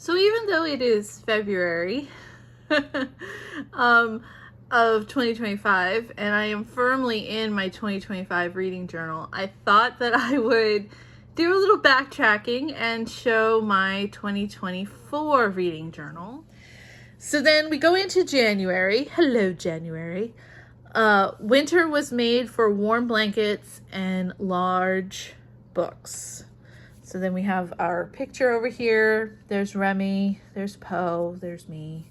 So even though it is February of 2025, and I am firmly in my 2025 reading journal, I thought that I would do a little backtracking and show my 2024 reading journal. So then we go into January. Hello, January. Winter was made for warm blankets and large books. So then we have our picture over here. There's Remy, there's Poe, there's me.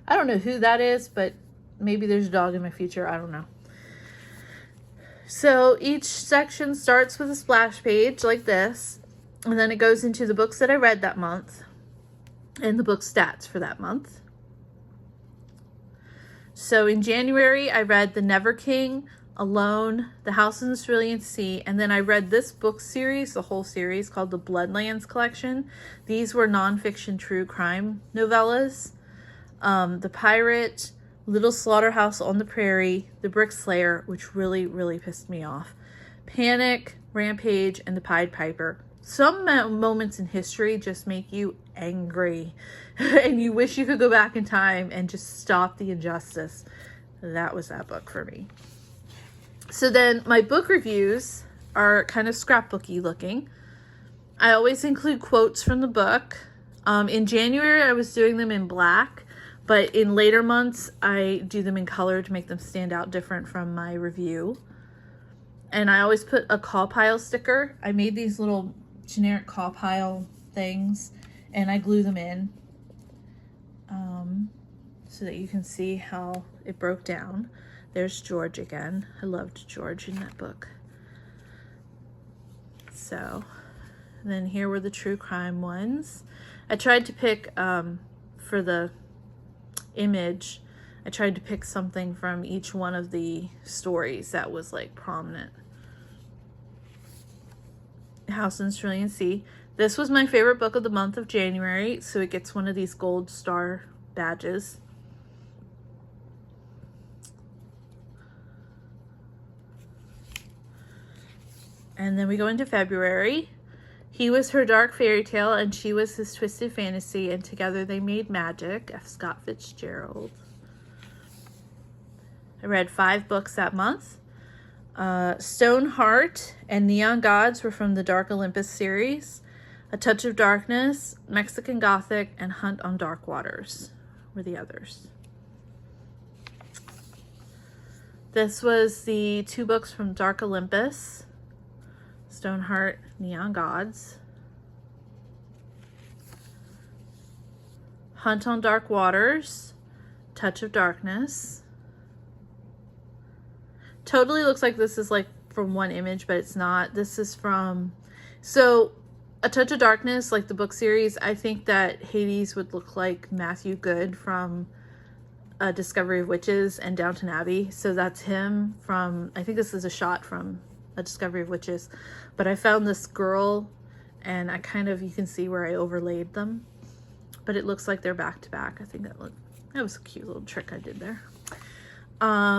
I don't know who that is, but maybe there's a dog in my future. I don't know. So each section starts with a splash page like this, and then it goes into the books that I read that month and the book stats for that month. So in January, I read The Never King, Alone, The House in the Cerulean Sea, and then I read this book series, the whole series called the Bloodlands Collection. These were nonfiction true crime novellas. The Pirate, Little Slaughterhouse on the Prairie, The Brick Slayer, which really, really pissed me off, Panic, Rampage, and The Pied Piper. Some moments in history just make you angry and you wish you could go back in time and just stop the injustice. That was that book for me. So then my book reviews are kind of scrapbooky looking. I always include quotes from the book. In January, I was doing them in black, but in later months, I do them in color to make them stand out different from my review. And I always put a call pile sticker. I made these little generic call pile things and I glue them in so that you can see how it broke down. There's George again. I loved George in that book. So then here were the true crime ones. I tried to pick for the image, I tried to pick something from each one of the stories that was like prominent. House in the Cerulean Sea. This was my favorite book of the month of January, so it gets one of these gold star badges. And then we go into February. He was her dark fairy tale and she was his twisted fantasy, and together they made magic. F. Scott Fitzgerald. I read 5 books that month. Stoneheart and Neon Gods were from the Dark Olympus series. A Touch of Darkness, Mexican Gothic, and Hunt on Dark Waters were the others. This was the 2 books from Dark Olympus. Stoneheart, Neon Gods. Hunt on Dark Waters, Touch of Darkness. Totally looks like this is like from one image, but it's not. This is from, so A Touch of Darkness, like the book series, I think that Hades would look like Matthew Goode from Discovery of Witches and Downton Abbey. So that's him from, I think this is a shot from A Discovery of Witches. But I found this girl and I kind of, you can see where I overlaid them. But it looks like they're back to back. I think that was a cute little trick I did there.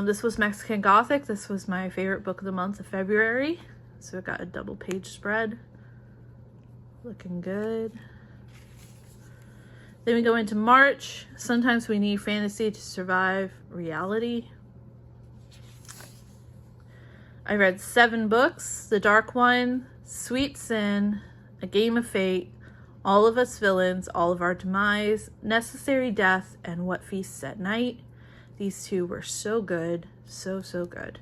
This was Mexican Gothic. This was my favorite book of the month of February. So it got a double page spread. Looking good. Then we go into March. Sometimes we need fantasy to survive reality. I read 7 books. The Dark One, Sweet Sin, A Game of Fate, All of Us Villains, All of Our Demise, Necessary Death, and What Feasts at Night. These 2 were so good. So, so good.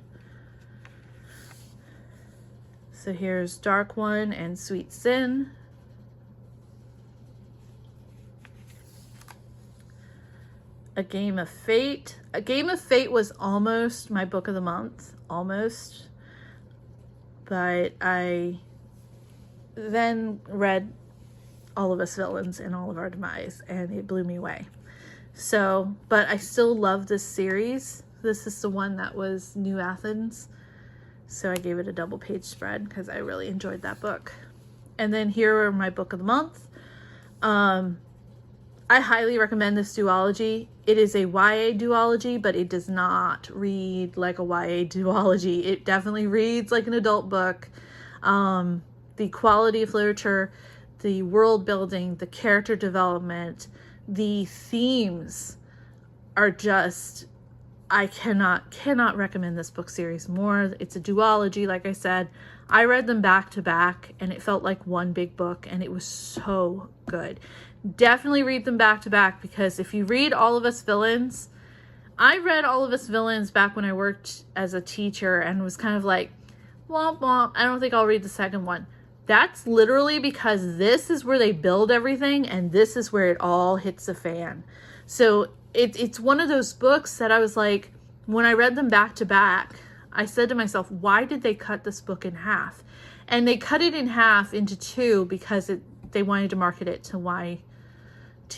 So here's Dark One and Sweet Sin. A Game of Fate. A Game of Fate was almost my book of the month. Almost. But I then read All of Us Villains and All of Our Demise, and it blew me away. So, but I still love this series. This is the one that was New Athens. So I gave it a double page spread because I really enjoyed that book. And then here are my book of the month. I highly recommend this duology. It is a YA duology, but it does not read like a YA duology. It definitely reads like an adult book. The quality of literature, the world building, the character development, the themes are just, I cannot recommend this book series more. It's a duology, like I said. I read them back to back and it felt like one big book, and it was so good. Definitely read them back to back, because if you read All of Us Villains, I read All of Us Villains back when I worked as a teacher and was kind of like, womp womp, I don't think I'll read the second one. That's literally because this is where they build everything and this is where it all hits the fan. So it's one of those books that I was like, when I read them back to back, I said to myself, why did they cut this book in half? And they cut it in half into two because they wanted to market it to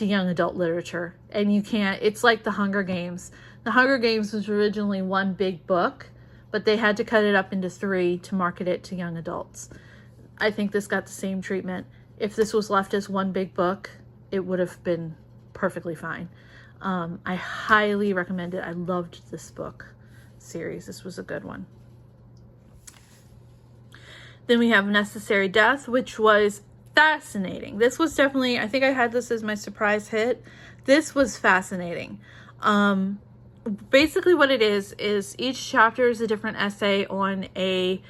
young adult literature. And you can't, it's like The Hunger Games. The Hunger Games was originally one big book, but they had to cut it up into three to market it to young adults. I think this got the same treatment. If this was left as one big book, it would have been perfectly fine. I highly recommend it. I loved this book series. This was a good one. Then we have Necessary Death, which was fascinating. This was definitely, I think I had this as my surprise hit. This was fascinating. Basically what it is each chapter is a different essay on a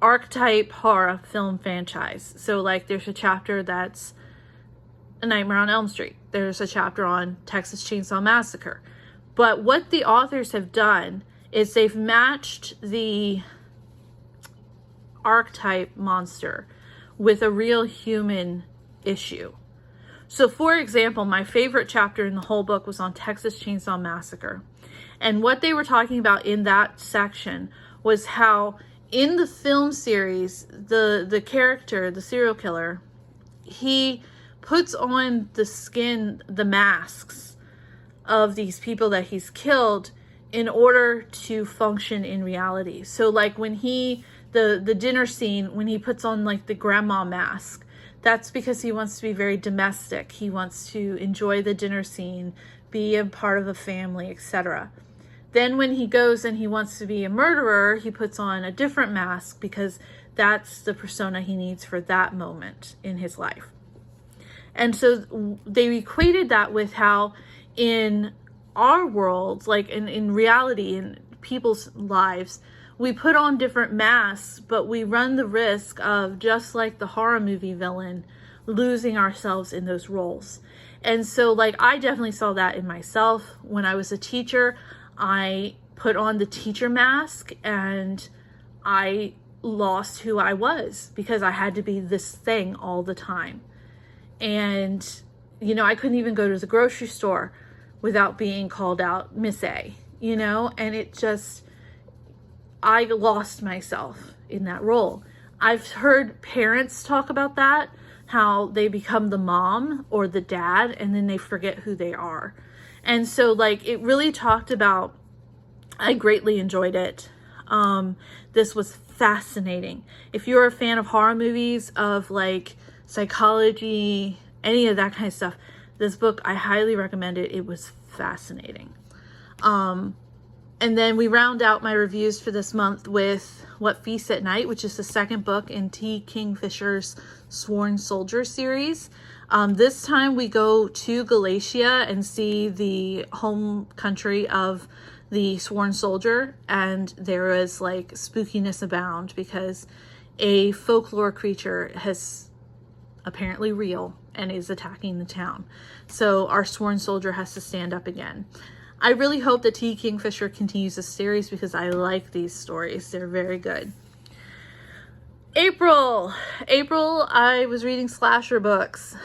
archetype horror film franchise. So like there's a chapter that's A Nightmare on Elm Street. There's a chapter on Texas Chainsaw Massacre. But what the authors have done is they've matched the archetype monster with a real human issue. So for example, my favorite chapter in the whole book was on Texas Chainsaw Massacre. And what they were talking about in that section was how in the film series, the character, the serial killer, he puts on the skin, the masks of these people that he's killed in order to function in reality. So like when the dinner scene, when he puts on like the grandma mask, that's because he wants to be very domestic. He wants to enjoy the dinner scene, be a part of a family, etc. Then when he goes and he wants to be a murderer, he puts on a different mask because that's the persona he needs for that moment in his life. And so they equated that with how in our world, like in reality, in people's lives, we put on different masks, but we run the risk of, just like the horror movie villain, losing ourselves in those roles. And so like I definitely saw that in myself. When I was a teacher, I put on the teacher mask and I lost who I was because I had to be this thing all the time. And, you know, I couldn't even go to the grocery store without being called out Miss A, you know, and it just, I lost myself in that role. I've heard parents talk about that, how they become the mom or the dad and then they forget who they are. And so like it really talked about, I greatly enjoyed it. This was fascinating. If you're a fan of horror movies, of like psychology, any of that kind of stuff, this book, I highly recommend it. It was fascinating. And then we round out my reviews for this month with What Feasts at Night, which is the second book in T. Kingfisher's Sworn Soldier series. This time we go to Galatia and see the home country of the Sworn Soldier, and there is like spookiness abound because a folklore creature has apparently real and is attacking the town. So our Sworn Soldier has to stand up again. I really hope that T. Kingfisher continues this series because I like these stories. They're very good. April, I was reading slasher books.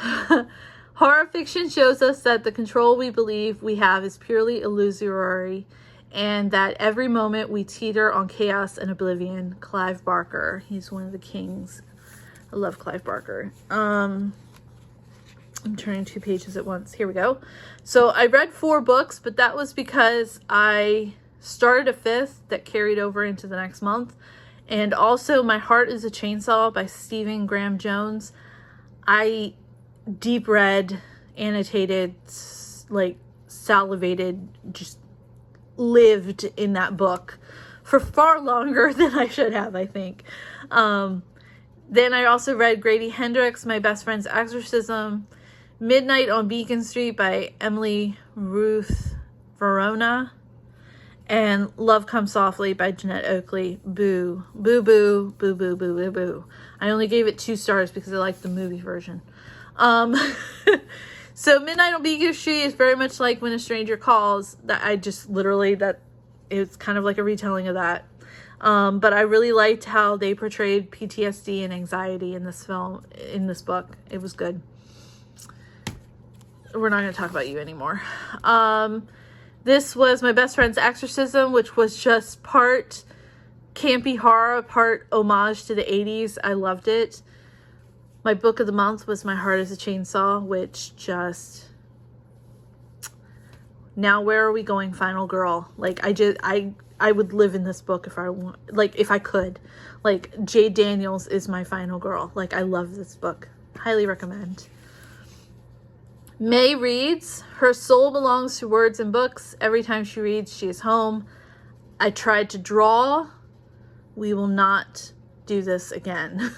Horror fiction shows us that the control we believe we have is purely illusory and that every moment we teeter on chaos and oblivion. Clive Barker. He's one of the kings. I love Clive Barker. I'm turning 2 pages at once. Here we go. So I read 4 books, but that was because I started a 5th that carried over into the next month. And also My Heart is a Chainsaw by Stephen Graham Jones. I deep read, annotated, like salivated, just lived in that book for far longer than I should have, I think. Then I also read Grady Hendrix, My Best Friend's Exorcism, Midnight on Beacon Street by Emily Ruth Verona, and Love Comes Softly by Jeanette Oakley. Boo. Boo, boo, boo, boo, boo, boo, boo. I only gave it 2 stars because I liked the movie version. So Midnight on Beacon Street is very much like When a Stranger Calls. That I just literally, that it's kind of like a retelling of that. But I really liked how they portrayed PTSD and anxiety in this film, in this book. It was good. We're not going to talk about you anymore. This was My Best Friend's Exorcism, which was just part campy horror, part homage to the 80s. I loved it. My book of the month was My Heart is a Chainsaw, which just... Now where are we going, final girl? Like, I would live in this book if I want, like, if I could. Like, Jade Daniels is my final girl. Like, I love this book. Highly recommend. May reads. Her soul belongs to words and books. Every time she reads, she is home. I tried to draw. We will not do this again.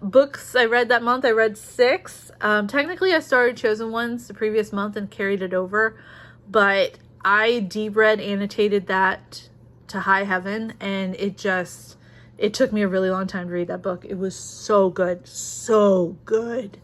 Books I read that month, I read 6. Technically I started Chosen Ones the previous month and carried it over, but I deep read annotated that to high heaven, and it took me a really long time to read that book. It was so good, so good.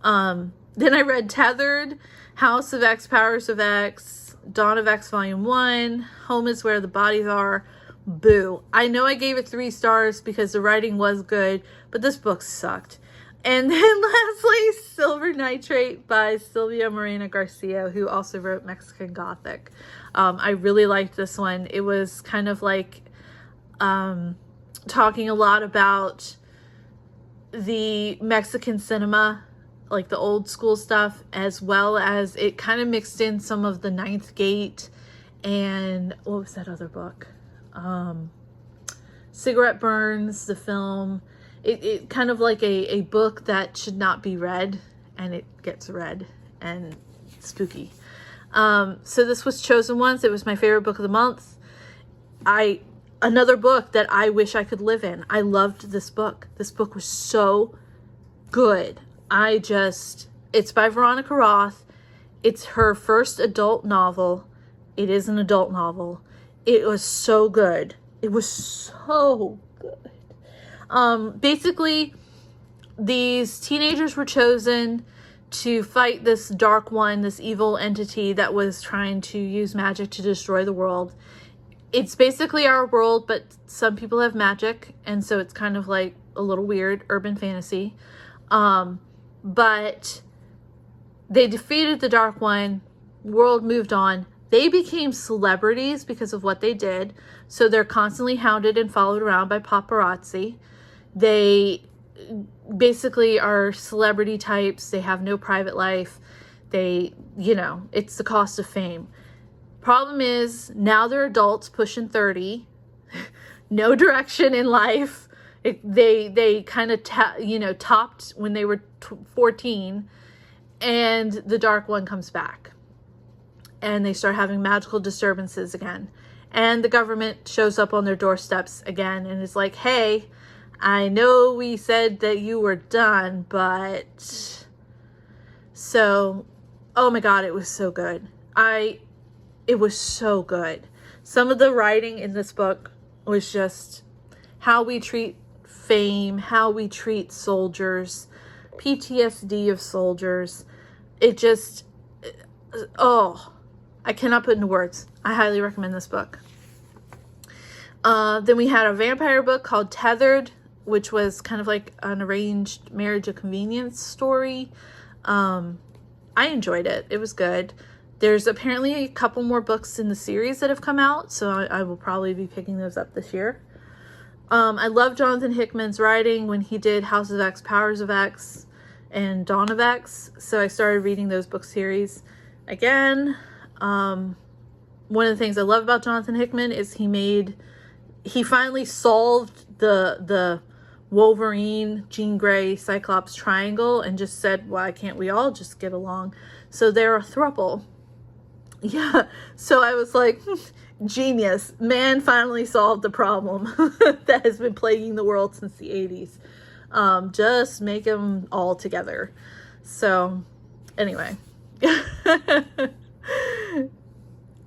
Then I read Tethered, House of X, Powers of X, Dawn of X Volume 1, Home is Where the Bodies Are. Boo. I know I gave it 3 stars because the writing was good, but this book sucked. And then lastly, Silver Nitrate by Silvia Morena Garcia, who also wrote Mexican Gothic. I really liked this one. It was kind of like talking a lot about the Mexican cinema, like the old school stuff, as well as it kind of mixed in some of the Ninth Gate and what was that other book? Cigarette Burns, the film. It kind of like a book that should not be read, and it gets read, and spooky. So this was Chosen Ones. It was my favorite book of the month. Another book that I wish I could live in. I loved this book. This book was so good. It's by Veronica Roth. It's her first adult novel. It is an adult novel. It was so good. It was so good. Basically, these teenagers were chosen to fight this dark one, this evil entity that was trying to use magic to destroy the world. It's basically our world, but some people have magic, and so it's kind of like a little weird urban fantasy. But they defeated the dark one. World moved on. They became celebrities because of what they did. So they're constantly hounded and followed around by paparazzi. They basically are celebrity types. They have no private life. It's the cost of fame. Problem is, now they're adults pushing 30. No direction in life. They kind of topped when they were 14. And the dark one comes back. And they start having magical disturbances again. And the government shows up on their doorsteps again and is like, hey, I know we said that you were done, but... So, oh my God, it was so good. It was so good. Some of the writing in this book was just how we treat fame, how we treat soldiers, PTSD of soldiers. It just, I cannot put into words. I highly recommend this book. Then we had a vampire book called Tethered, which was kind of like an arranged marriage of convenience story. I enjoyed it. It was good. There's apparently a couple more books in the series that have come out, so I will probably be picking those up this year. I love Jonathan Hickman's writing when he did House of X, Powers of X, and Dawn of X, so I started reading those book series again. One of the things I love about Jonathan Hickman is he finally solved the Wolverine, Jean Grey, Cyclops triangle and just said, why can't we all just get along? So they're a throuple. Yeah, so I was like, genius. Man finally solved the problem that has been plaguing the world since the 80s. Just make them all together. So, anyway.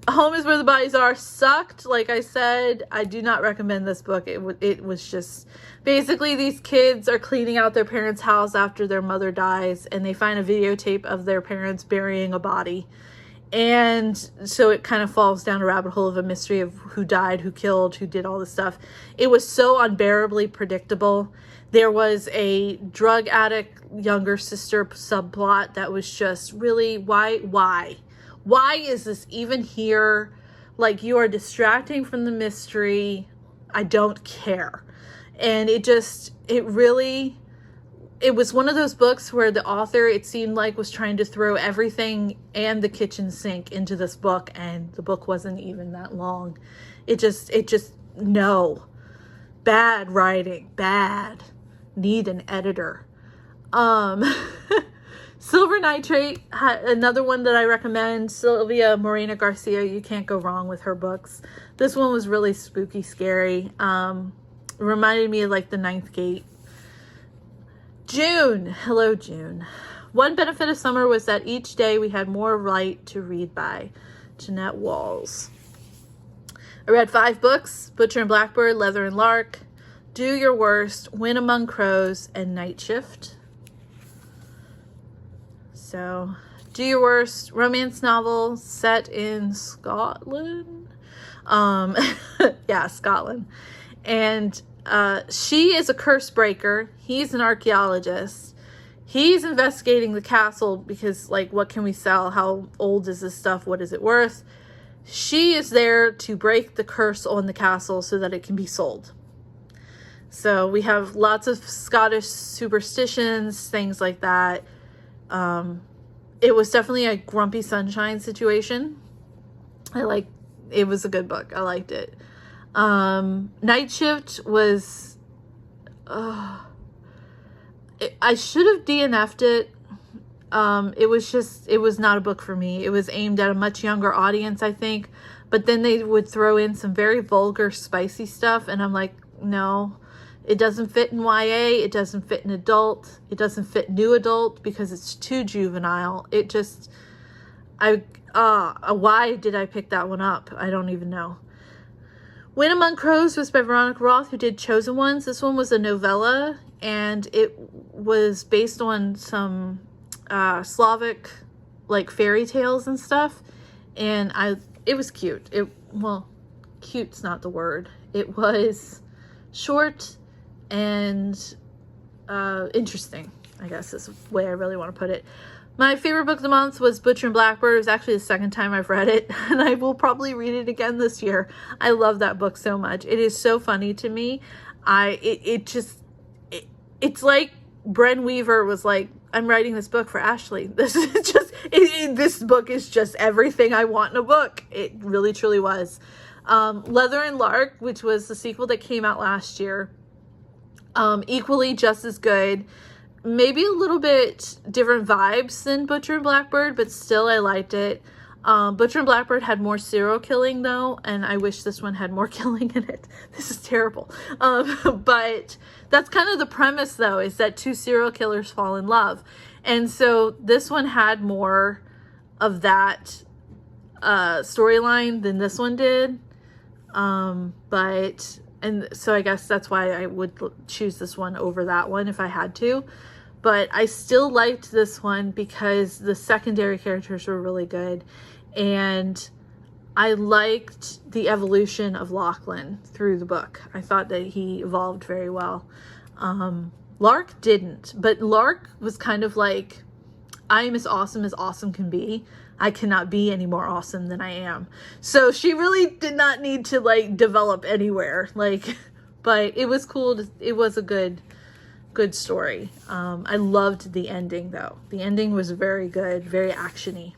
Home is Where the Bodies Are sucked. Like I said, I do not recommend this book. It was just basically these kids are cleaning out their parents' house after their mother dies, and they find a videotape of their parents burying a body. And so it kind of falls down a rabbit hole of a mystery of who died, who killed, who did all this stuff. It was so unbearably predictable. There was a drug addict younger sister subplot that was just really, why? Why is this even here? Like, you are distracting from the mystery. I don't care. And it was one of those books where the author, it seemed like, was trying to throw everything and the kitchen sink into this book, and the book wasn't even that long. No. Bad writing. Bad. Need an editor. Silver Nitrate, another one that I recommend. Sylvia Morena Garcia, you can't go wrong with her books. This one was really spooky, scary. Reminded me of like The Ninth Gate. June. Hello, June. One benefit of summer was that each day we had more light to read by. Jeanette Walls. I read 5 books: Butcher and Blackbird, Leather and Lark, Do Your Worst, Win Among Crows, and Night Shift. So, Do Your Worst, romance novel set in Scotland. Yeah, Scotland. And she is a curse breaker. He's an archaeologist. He's investigating the castle because, like, what can we sell? How old is this stuff? What is it worth? She is there to break the curse on the castle so that it can be sold. So we have lots of Scottish superstitions, things like that. It was definitely a Grumpy Sunshine situation. It was a good book. I liked it. Night Shift was, I should have DNF'd it. It was not a book for me. It was aimed at a much younger audience, I think, but then they would throw in some very vulgar, spicy stuff, and I'm like, no, it doesn't fit in YA, it doesn't fit in adult, it doesn't fit new adult because it's too juvenile. Why did I pick that one up? I don't even know. Win Among Crows was by Veronica Roth, who did Chosen Ones. This one was a novella, and it was based on some Slavic, like, fairy tales and stuff. And it was cute. Cute's not the word. It was short and interesting, I guess is the way I really want to put it. My favorite book of the month was Butcher and Blackbird. It was actually the second time I've read it, and I will probably read it again this year. I love that book so much. It is so funny to me. It's like Bren Weaver was like, I'm writing this book for Ashley. This book is just everything I want in a book. It really, truly was. Leather and Lark, which was the sequel that came out last year. Equally just as good. Maybe a little bit different vibes than Butcher and Blackbird, but still I liked it. Butcher and Blackbird had more serial killing though, and I wish this one had more killing in it. This is terrible. But that's kind of the premise though, is that 2 serial killers fall in love. And so this one had more of that storyline than this one did. And so I guess that's why I would choose this one over that one if I had to. But I still liked this one because the secondary characters were really good. And I liked the evolution of Lachlan through the book. I thought that he evolved very well. Lark didn't. But Lark was kind of like, I am as awesome can be. I cannot be any more awesome than I am. So she really did not need to, like, develop anywhere. But it was cool. It was a good story. I loved the ending though. The ending was very good, very actiony.